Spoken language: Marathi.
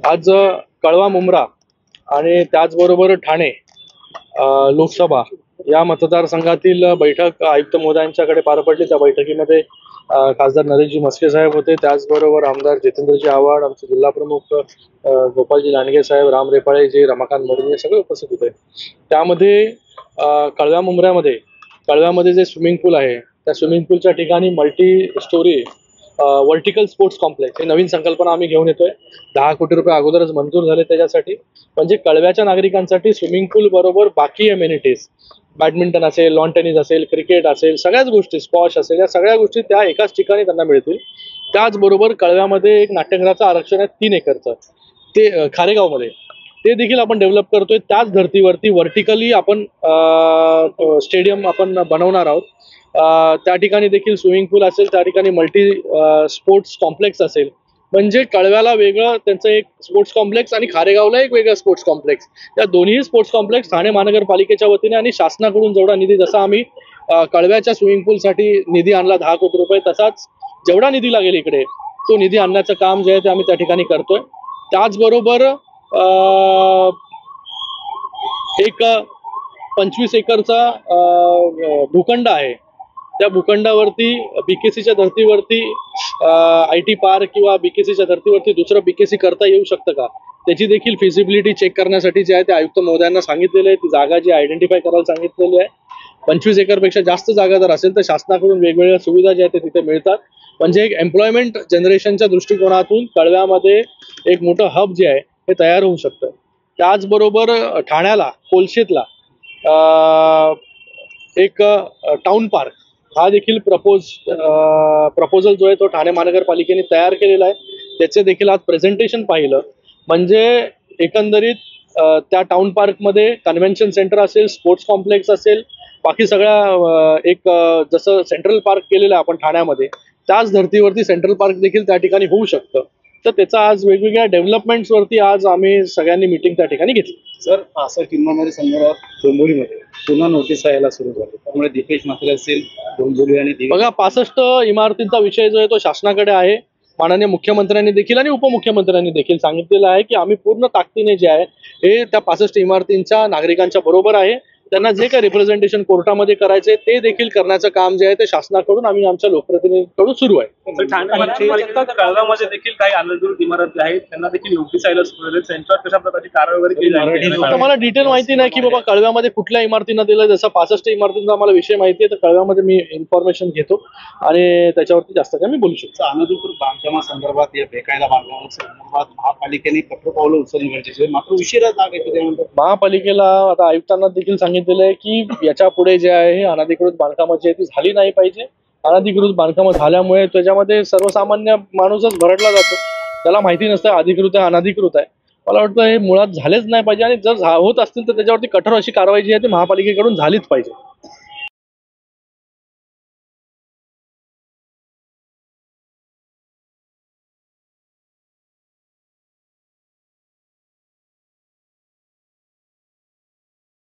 आज कळवा मुंब्रा आणि त्याचबरोबर ठाणे लोकसभा या मतदारसंघातील बैठक आयुक्त महोदयांच्याकडे पार पडली। त्या बैठकीमध्ये खासदार नरेशजी म्हस्के साहेब होते, त्याचबरोबर आमदार जितेंद्रजी आव्हाड, आमचे जिल्हा प्रमुख गोपालजी लांडगे साहेब, राम रेपाळेजी, रमाकांत मोरे हे सगळे उपस्थित होते। त्यामध्ये कळव्या मुंब्र्यामध्ये कळव्यामध्ये जे स्विमिंग पूल आहे त्या स्विमिंग पूलच्या ठिकाणी multi storey vertical sports complex ही नवीन संकल्पना आम्ही घेऊन येतोय। 10 कोटी रुपये अगोदरच मंजूर झाले त्याच्यासाठी, म्हणजे कळव्याच्या नागरिकांसाठी स्विमिंग पूल बरोबर बाकी अमेनिटीज, बॅडमिंटन असेल, लॉन टेनिस असेल, क्रिकेट असेल, सगळ्याच गोष्टी, स्क्वॉश असेल, या सगळ्या गोष्टी त्या एकाच ठिकाणी त्यांना मिळतील। त्याचबरोबर कळव्यामध्ये एक नाट्यगृहाचं आरक्षण आहे 3 एकरचं, ते खारेगावमध्ये, ते देखील आपण डेव्हलप करतोय। त्याच धर्तीवरती व्हर्टिकली आपण स्टेडियम आपण बनवणार आहोत। त्या ठिकाणी देखील स्विमिंग पूल असेल, त्या ठिकाणी मल्टी स्पोर्ट्स कॉम्प्लेक्स असेल, म्हणजे कळव्याला वेगळं त्यांचं एक स्पोर्ट्स कॉम्प्लेक्स आणि खारेगावला एक वेगळं स्पोर्ट्स कॉम्प्लेक्स, या दोन्ही स्पोर्ट्स कॉम्प्लेक्स ठाणे महानगरपालिकेच्या वतीने आणि शासनाकडून जेवढा निधी, जसा आम्ही कळव्याच्या स्विमिंग पूलसाठी निधी आणला 10 कोटी रुपये, तसाच जेवढा निधी लागेल इकडे तो निधी आणण्याचं काम जे आहे ते आम्ही त्या ठिकाणी करतोय। त्याचबरोबर एक 25 एकरचा भूखंड आहे, त्या भूखंडावरती बीकेसीच्या धर्तीवरती IT पार्क किंवा बीकेसीच्या धर्तीवरती दुसरं बीकेसी करता येऊ शकतं का, त्याची देखील फिजिबिलिटी चेक करण्यासाठी जे आहे ते आयुक्त महोदयांना सांगितलेलं आहे। ती जागा जी आयडेंटिफाय करायला सांगितलेली आहे। 25 एकरपेक्षा जास्त जागा जर असेल तर शासनाकडून वेगवेगळ्या सुविधा ज्या आहेत ते तिथे मिळतात, म्हणजे एक एम्प्लॉयमेंट जनरेशनच्या दृष्टिकोनातून कळव्यामध्ये एक मोठं हब जे आहे हे तयार होऊ शकतं। त्याचबरोबर ठाण्याला कोलशेतला एक टाउन पार्क हा देखील प्रपोजल जो आहे तो ठाणे महानगरपालिकेने तयार केलेला आहे, त्याचे देखील आज प्रेझेंटेशन पाहिलं। म्हणजे एकंदरीत त्या टाउन पार्कमध्ये कन्व्हेन्शन सेंटर असेल, स्पोर्ट्स कॉम्प्लेक्स असेल, बाकी सगळ्या एक जसं सेंट्रल पार्क केलेलं आहे आपण ठाण्यामध्ये, त्याच धर्तीवरती सेंट्रल पार्क देखील त्या ठिकाणी होऊ शकतं। तर त्याचा आज वेगवेगळ्या डेव्हलपमेंट्सवरती आज आम्ही सगळ्यांनी मीटिंग त्या ठिकाणी घेतली। सर, असं किन्नरमध्ये संदर्भात डोंबिवलीमध्ये पुन्हा नोटीस यायला सुरू झाली, त्यामुळे दीपेश म्हात्रे असेल, डोंबिवली आणि बघा 65 इमारतींचा विषय जो आहे तो शासनाकडे आहे। माननीय मुख्यमंत्र्यांनी देखील आणि उपमुख्यमंत्र्यांनी देखील सांगितलेलं आहे की आम्ही पूर्ण ताकदीने जे आहे हे त्या 65 इमारतींच्या नागरिकांच्या बरोबर आहे। त्यांना जे काही रिप्रेझेंटेशन कोर्टामध्ये करायचे ते देखील करण्याचं काम जे आहे ते शासनाकडून आम्ही आमच्या लोकप्रतिनिधींकडून सुरू आहे। कळव्यामध्ये देखील काही अनधिकृत इमारती आहेत, त्यांना देखील नोटीस यायला सुरू झाली, त्यांच्यावर कशा प्रकारची कारवाई केली? मला डिटेल माहिती नाही की बाबा कळव्यामध्ये कुठल्या इमारतींना दिलं, जसं 65 इमारतींचा आम्हाला विषय माहिती आहे, तर कळव्यामध्ये मी इन्फॉर्मेशन घेतो आणि त्याच्यावरती जास्त काही मी बोलू शकतो। अनधिकृत बांधकामासंदर्भात या बेकायदा बांधकामासंदर्भात महापालिकेने कठोर पावलं उचलणे गरजेचे आहे, मात्र उशिरा जाग येते। त्यानंतर महापालिकेला आता आयुक्तांना देखील सांगितलेलं आहे की याच्या पुढे जे आहे अनधिकृत बांधकामं जी आहे ती झाली नाही पाहिजे। अनधिकृत बांधकामं झाल्यामुळे त्याच्यामध्ये सर्वसामान्य माणूसच भरडला जातो, त्याला माहिती नसतं अधिकृत आहे अनधिकृत आहे। मला वाटतं हे मुळात झालेच नाही पाहिजे आणि जर होत असतील तर त्याच्यावरती कठोर अशी कारवाई जी आहे ती महापालिकेकडून झालीच पाहिजे।